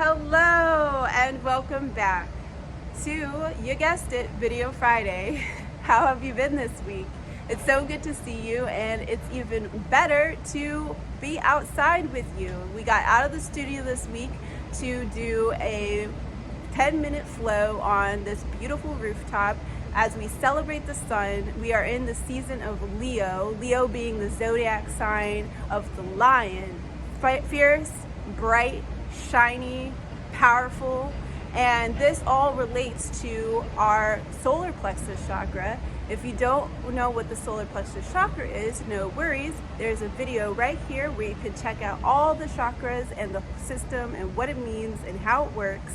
Hello and welcome back to, you guessed it, Video Friday. How have you been this week? It's so good to see you, and it's even better to be outside with you. We got out of the studio this week to do a 10-minute flow on this beautiful rooftop as we celebrate the sun. We are in the season of Leo, Leo being the zodiac sign of the lion. Fierce, bright, shiny, powerful, and this all relates to our solar plexus chakra. If you don't know what the solar plexus chakra is, no worries. There's a video right here where you can check out all the chakras and the system and what it means and how it works.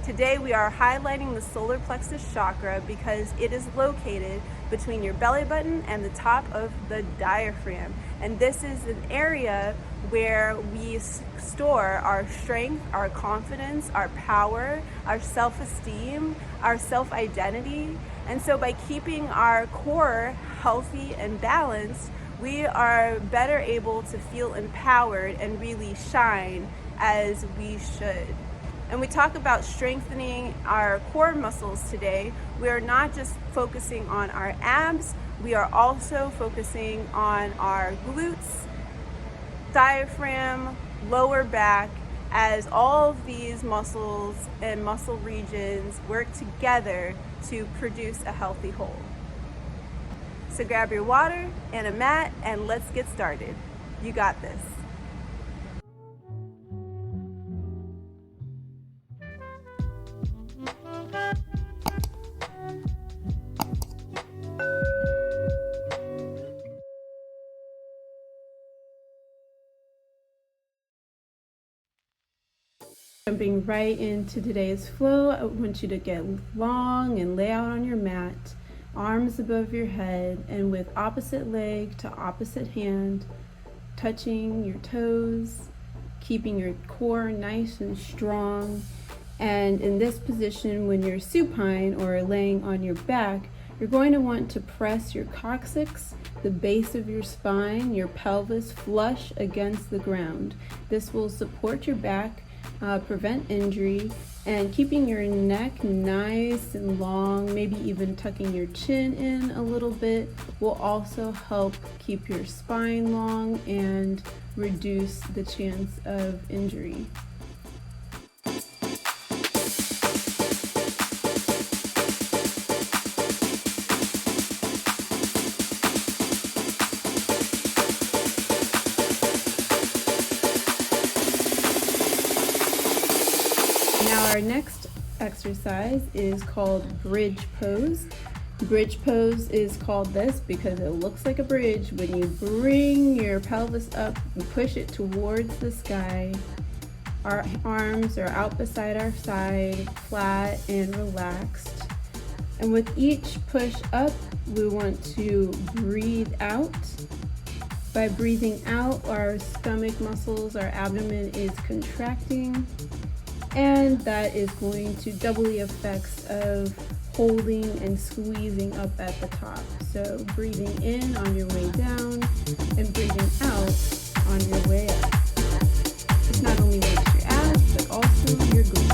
Today we are highlighting the solar plexus chakra because it is located between your belly button and the top of the diaphragm. And this is an area where we store our strength, our confidence, our power, our self-esteem, our self-identity. And so by keeping our core healthy and balanced, we are better able to feel empowered and really shine as we should. And we talk about strengthening our core muscles today. We are not just focusing on our abs, we are also focusing on our glutes, diaphragm, lower back, as all of these muscles and muscle regions work together to produce a healthy whole. So grab your water and a mat and let's get started. You got this. Jumping right into today's flow, I want you to get long and lay out on your mat, arms above your head, and with opposite leg to opposite hand, touching your toes, keeping your core nice and strong. And in this position, when you're supine or laying on your back, you're going to want to press your coccyx, the base of your spine, your pelvis flush against the ground. This will support your back, prevent injury, and keeping your neck nice and long, maybe even tucking your chin in a little bit, will also help keep your spine long and reduce the chance of injury. Now our next exercise is called bridge pose. Bridge pose is called this because it looks like a bridge when you bring your pelvis up and push it towards the sky. Our arms are out beside our side, flat and relaxed. And with each push up, we want to breathe out. By breathing out, our stomach muscles, our abdomen is contracting. And that is going to double the effects of holding and squeezing up at the top. So breathing in on your way down and breathing out on your way up. This not only makes your abs, but also your glutes.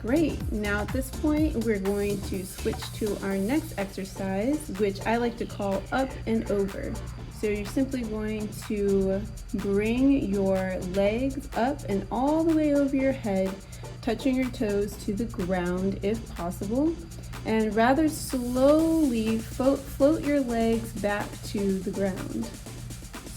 Great. Now at this point, we're going to switch to our next exercise, which I like to call up and over. So you're simply going to bring your legs up and all the way over your head, touching your toes to the ground if possible, and rather slowly float your legs back to the ground.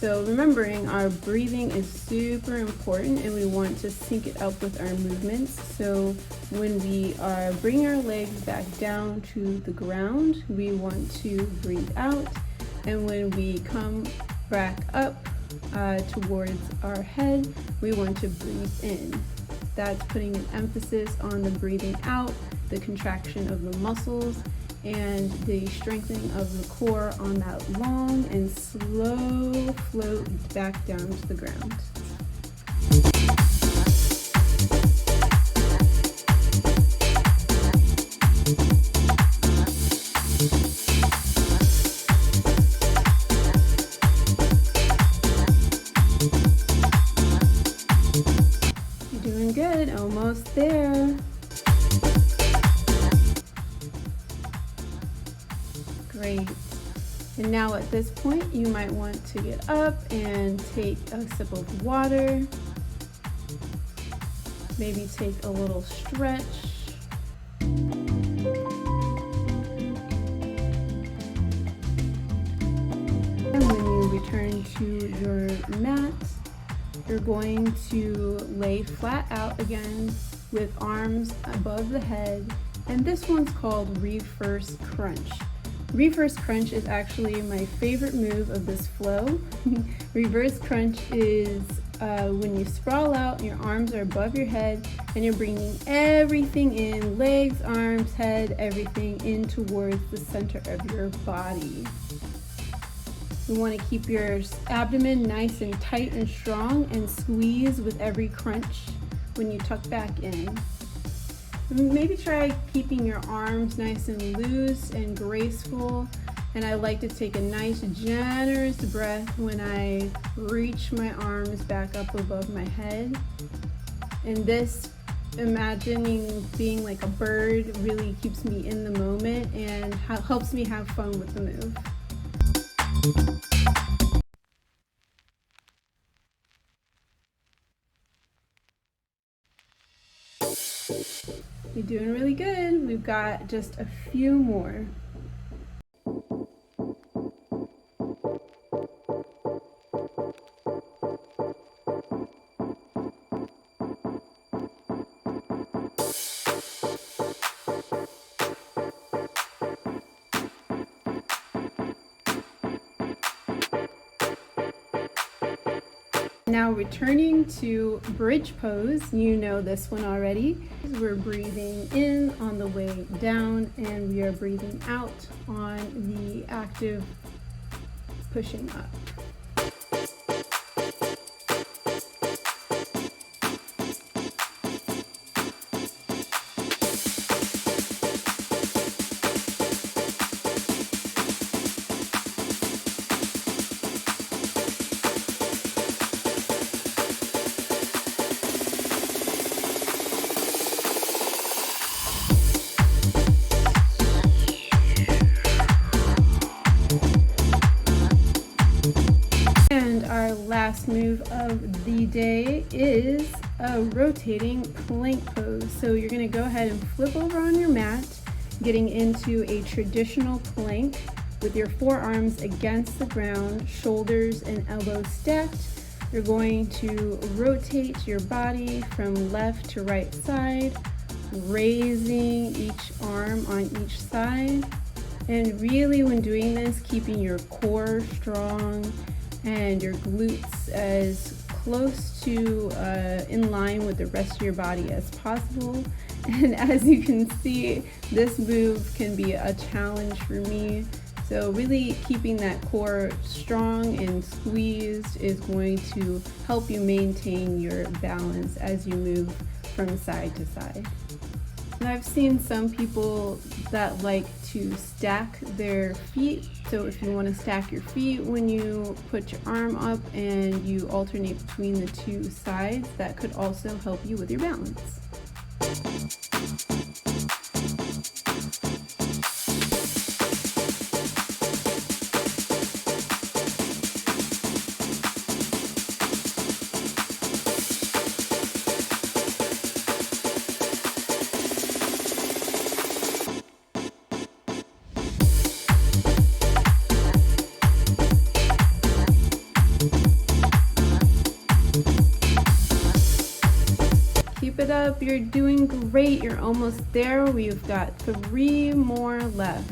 So remembering our breathing is super important and we want to sync it up with our movements. So when we are bringing our legs back down to the ground, we want to breathe out. And when we come back up towards our head, we want to breathe in. That's putting an emphasis on the breathing out, the contraction of the muscles, and the strengthening of the core on that long and slow float back down to the ground. there. Great. And now at this point, you might want to get up and take a sip of water. Maybe take a little stretch. And when you return to your mat, you're going to lay flat out again with arms above the head. And this one's called reverse crunch. Reverse crunch is actually my favorite move of this flow. Reverse crunch is when you sprawl out, your arms are above your head, and you're bringing everything in, legs, arms, head, everything in towards the center of your body. You want to keep your abdomen nice and tight and strong and squeeze with every crunch when you tuck back in. Maybe try keeping your arms nice and loose and graceful. And I like to take a nice generous breath when I reach my arms back up above my head. And this, imagining being like a bird, really keeps me in the moment and helps me have fun with the move. You're doing really good. We've got just a few more. Now returning to bridge pose, you know this one already. We're breathing in on the way down and we are breathing out on the active pushing up. Last move of the day is a rotating plank pose. So you're going to go ahead and flip over on your mat, getting into a traditional plank with your forearms against the ground, shoulders and elbows stacked. You're going to rotate your body from left to right side, raising each arm on each side. And really, when doing this, keeping your core strong and your glutes as close to in line with the rest of your body as possible. And as you can see, this move can be a challenge for me. So really keeping that core strong and squeezed is going to help you maintain your balance as you move from side to side. And I've seen some people that like to stack their feet. So if you want to stack your feet when you put your arm up and you alternate between the two sides, that could also help you with your balance. Keep it up, you're doing great, you're almost there. We've got 3 more left.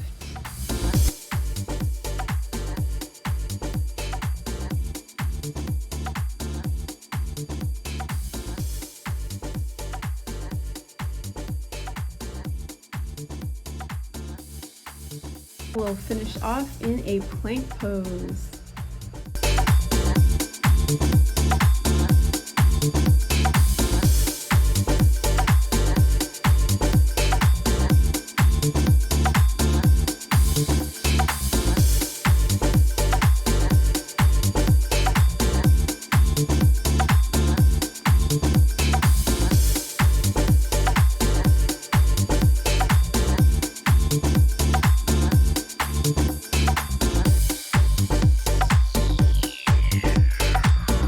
We'll finish off in a plank pose.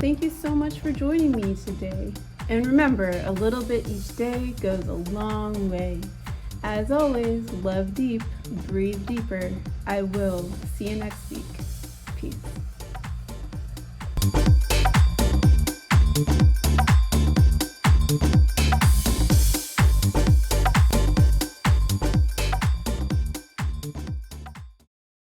Thank you so much for joining me today. And remember, a little bit each day goes a long way. As always, love deep, breathe deeper. I will see you next week. Peace.